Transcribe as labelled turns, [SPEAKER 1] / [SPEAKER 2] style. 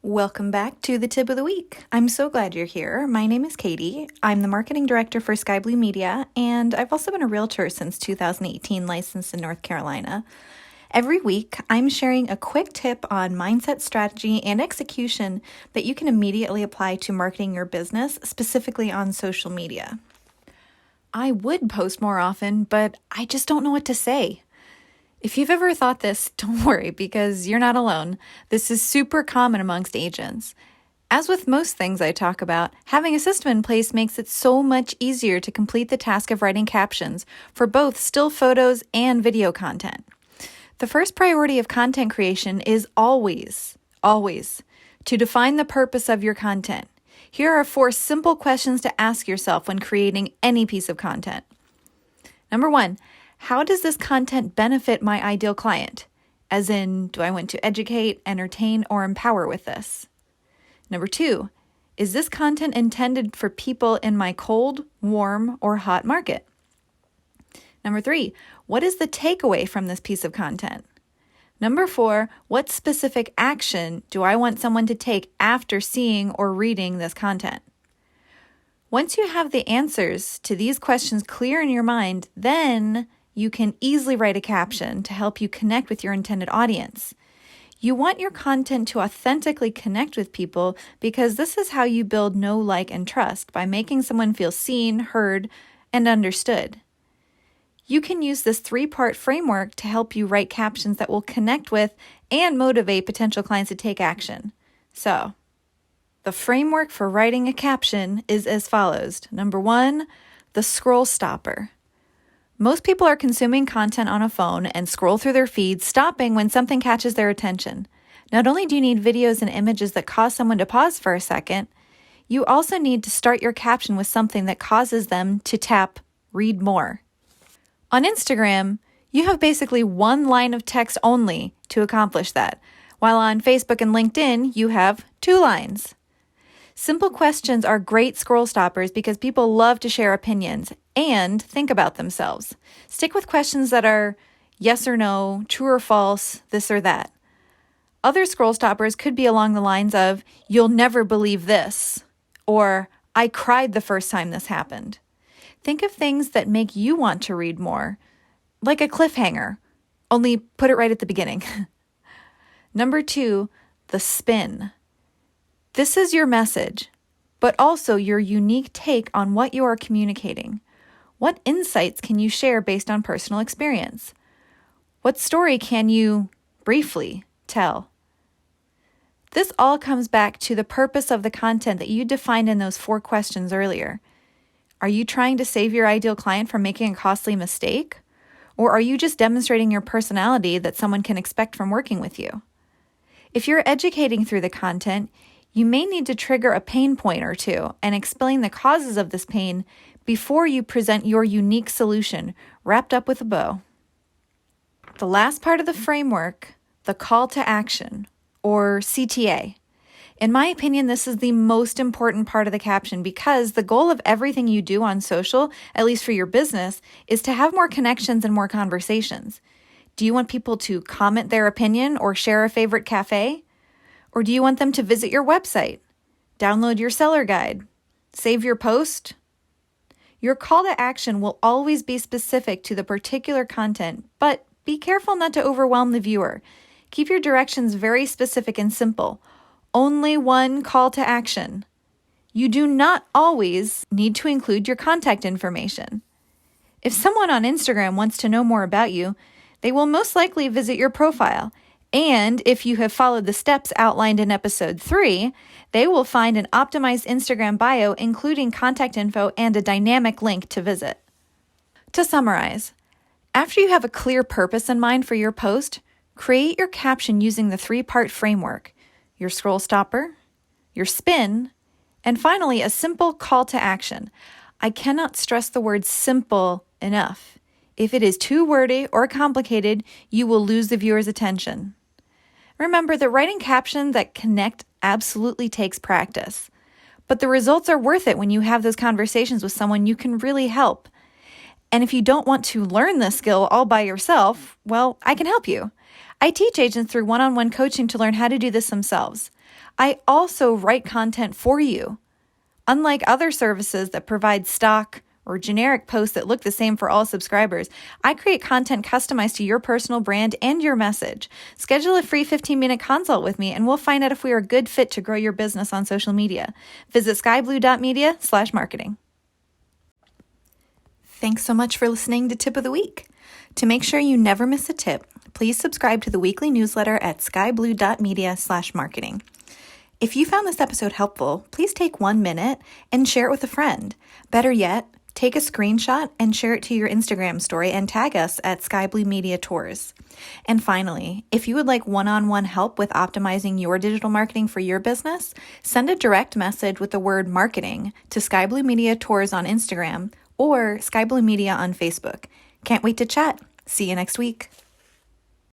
[SPEAKER 1] Welcome back to the Tip of the Week. I'm so glad you're here. My name is Katie. I'm the marketing director for Sky Blue Media, and I've also been a realtor since 2018, licensed in North Carolina. Every week, I'm sharing a quick tip on mindset, strategy, and execution that you can immediately apply to marketing your business, specifically on social media. I would post more often, but I just don't know what to say. If you've ever thought this, don't worry, because you're not alone. This is super common amongst agents. As with most things I talk about, having a system in place makes it so much easier to complete the task of writing captions for both still photos and video content. The first priority of content creation is always, to define the purpose of your content. Here are 4 simple questions to ask yourself when creating any piece of content. Number 1, how does this content benefit my ideal client? As in, do I want to educate, entertain, or empower with this? Number 2, is this content intended for people in my cold, warm, or hot market? Number 3, what is the takeaway from this piece of content? Number 4, what specific action do I want someone to take after seeing or reading this content? Once you have the answers to these questions clear in your mind, then you can easily write a caption to help you connect with your intended audience. You want your content to authentically connect with people because this is how you build know, like, and trust, by making someone feel seen, heard, and understood. You can use this 3-part framework to help you write captions that will connect with and motivate potential clients to take action. So, the framework for writing a caption is as follows. Number 1, the scroll stopper. Most people are consuming content on a phone and scroll through their feeds, stopping when something catches their attention. Not only do you need videos and images that cause someone to pause for a second, you also need to start your caption with something that causes them to tap read more. On Instagram, you have basically 1 line of text only to accomplish that, while on Facebook and LinkedIn, you have 2 lines. Simple questions are great scroll stoppers because people love to share opinions and think about themselves. Stick with questions that are yes or no, true or false, this or that. Other scroll stoppers could be along the lines of, you'll never believe this, or I cried the first time this happened. Think of things that make you want to read more, like a cliffhanger, only put it right at the beginning. Number 2, the spin. This is your message, but also your unique take on what you are communicating. What insights can you share based on personal experience? What story can you briefly tell? This all comes back to the purpose of the content that you defined in those 4 questions earlier. Are you trying to save your ideal client from making a costly mistake? Or are you just demonstrating your personality that someone can expect from working with you? If you're educating through the content, you may need to trigger a pain point or 2 and explain the causes of this pain before you present your unique solution wrapped up with a bow. The last part of the framework, the call to action, or CTA. In my opinion, this is the most important part of the caption because the goal of everything you do on social, at least for your business, is to have more connections and more conversations. Do you want people to comment their opinion or share a favorite cafe? Or do you want them to visit your website, download your seller guide, save your post? Your call to action will always be specific to the particular content, but be careful not to overwhelm the viewer. Keep your directions very specific and simple. Only 1 call to action. You do not always need to include your contact information. If someone on Instagram wants to know more about you, they will most likely visit your profile. And if you have followed the steps outlined in episode 3, they will find an optimized Instagram bio, including contact info and a dynamic link to visit. To summarize, after you have a clear purpose in mind for your post, create your caption using the 3-part framework, your scroll stopper, your spin, and finally a simple call to action. I cannot stress the word simple enough. If it is too wordy or complicated, you will lose the viewer's attention. Remember that writing captions that connect absolutely takes practice, but the results are worth it when you have those conversations with someone you can really help. And if you don't want to learn this skill all by yourself, well, I can help you. I teach agents through one-on-one coaching to learn how to do this themselves. I also write content for you. Unlike other services that provide stock or generic posts that look the same for all subscribers, I create content customized to your personal brand and your message. Schedule a free 15-minute consult with me and we'll find out if we are a good fit to grow your business on social media. Visit skyblue.media/marketing. Thanks so much for listening to Tip of the Week. To make sure you never miss a tip, please subscribe to the weekly newsletter at skyblue.media/marketing. If you found this episode helpful, please take 1 minute and share it with a friend. Better yet, take a screenshot and share it to your Instagram story and tag us at Sky Blue Media Tours. And finally, if you would like one-on-one help with optimizing your digital marketing for your business, send a direct message with the word marketing to Sky Blue Media Tours on Instagram or Sky Blue Media on Facebook. Can't wait to chat. See you next week.